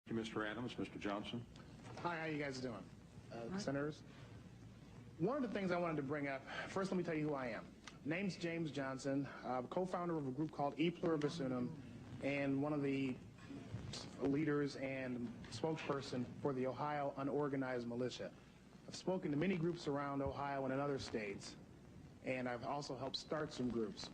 Thank you, Mr. Adams. Mr. Johnson. Hi, how you guys doing? Senators? One of the things I wanted to bring up, first let me tell you who I am. Name's James Johnson, co-founder of a group called Pluribus Unum, and one of the leaders and spokesperson for the Ohio unorganized militia. I've spoken to many groups around Ohio and in other states, and I've also helped start some groups.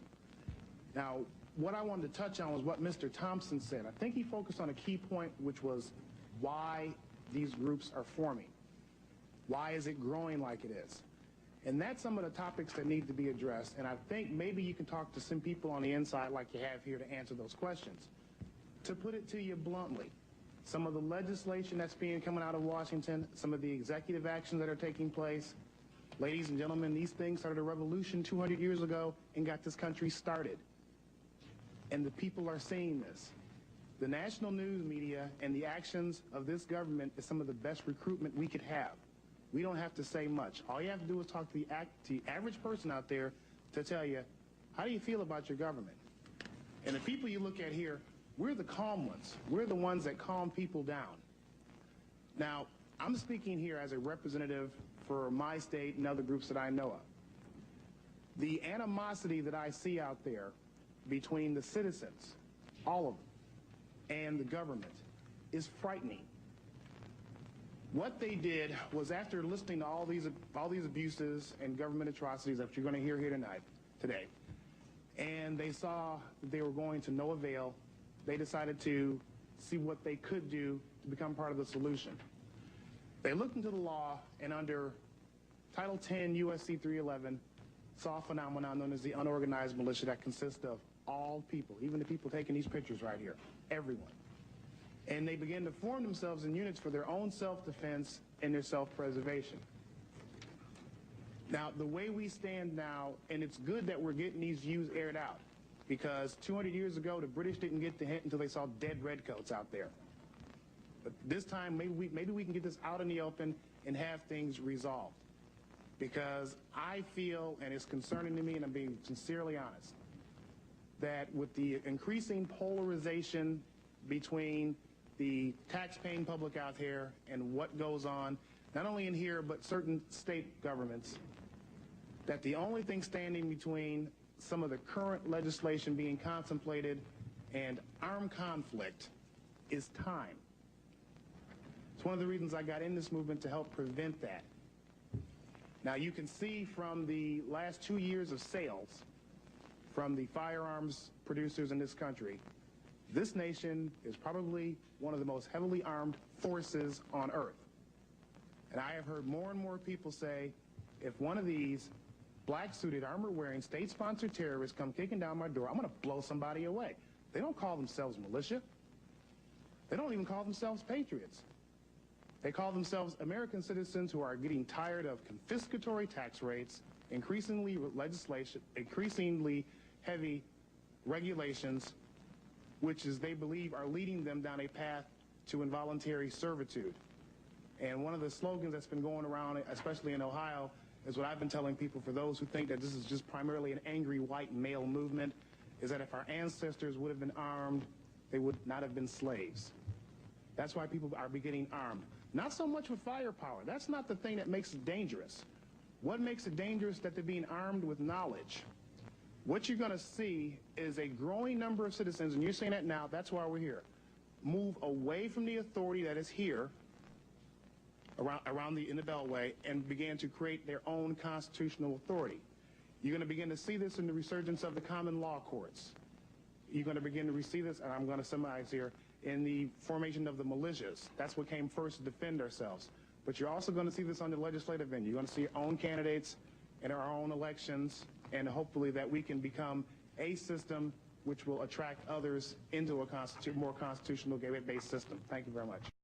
Now, what I wanted to touch on was what Mr. Thompson said. I think he focused on a key point, which was why these groups are forming. Why is it growing like it is? And that's some of the topics that need to be addressed. And I think maybe you can talk to some people on the inside like you have here to answer those questions. To put it to you bluntly, some of the legislation that's coming out of Washington, some of the executive actions that are taking place, ladies and gentlemen, these things started a revolution 200 years ago and got this country started. And the people are seeing this. The national news media and the actions of this government is some of the best recruitment we could have. We don't have to say much. All you have to do is talk to the average person out there to tell you, how do you feel about your government? And the people you look at here, we're the calm ones. We're the ones that calm people down. Now, I'm speaking here as a representative for my state and other groups that I know of. The animosity that I see out there between the citizens, all of them, and the government is frightening. What they did was, after listening to all these abuses and government atrocities that you're going to hear here today, and they saw that they were going to no avail, they decided to see what they could do to become part of the solution. They looked into the law, and under Title 10 U.S.C. 311, saw a phenomenon known as the unorganized militia that consists of all people, even the people taking these pictures right here, everyone. And they began to form themselves in units for their own self-defense and their self-preservation. Now, the way we stand now, and it's good that we're getting these views aired out, because 200 years ago, the British didn't get the hint until they saw dead redcoats out there. But this time, maybe we can get this out in the open and have things resolved. Because I feel, and it's concerning to me, and I'm being sincerely honest, that with the increasing polarization between the tax-paying public out here and what goes on, not only in here, but certain state governments, that the only thing standing between some of the current legislation being contemplated and armed conflict is time. It's one of the reasons I got in this movement, to help prevent that. Now, you can see from the last 2 years of sales from the firearms producers in this country, this nation is probably one of the most heavily armed forces on earth. And I have heard more and more people say, if one of these black-suited, armor-wearing, state-sponsored terrorists come kicking down my door, I'm going to blow somebody away. They don't call themselves militia. They don't even call themselves patriots. They call themselves American citizens who are getting tired of confiscatory tax rates, increasingly legislation, increasingly heavy regulations, which is, they believe, are leading them down a path to involuntary servitude. And one of the slogans that's been going around, especially in Ohio, is what I've been telling people, for those who think that this is just primarily an angry white male movement, is that if our ancestors would have been armed, they would not have been slaves. That's why people are getting armed. Not so much with firepower. That's not the thing that makes it dangerous. What makes it dangerous is that they're being armed with knowledge. What you're going to see is a growing number of citizens, and you're saying that now, that's why we're here, move away from the authority that is here in the Beltway and begin to create their own constitutional authority. You're going to begin to see this in the resurgence of the common law courts. You're going to begin to see this, and I'm going to summarize here, in the formation of the militias. That's what came first, to defend ourselves. But you're also going to see this on the legislative end. You're going to see your own candidates in our own elections, and hopefully that we can become a system which will attract others into a more constitutional, based system. Thank you very much.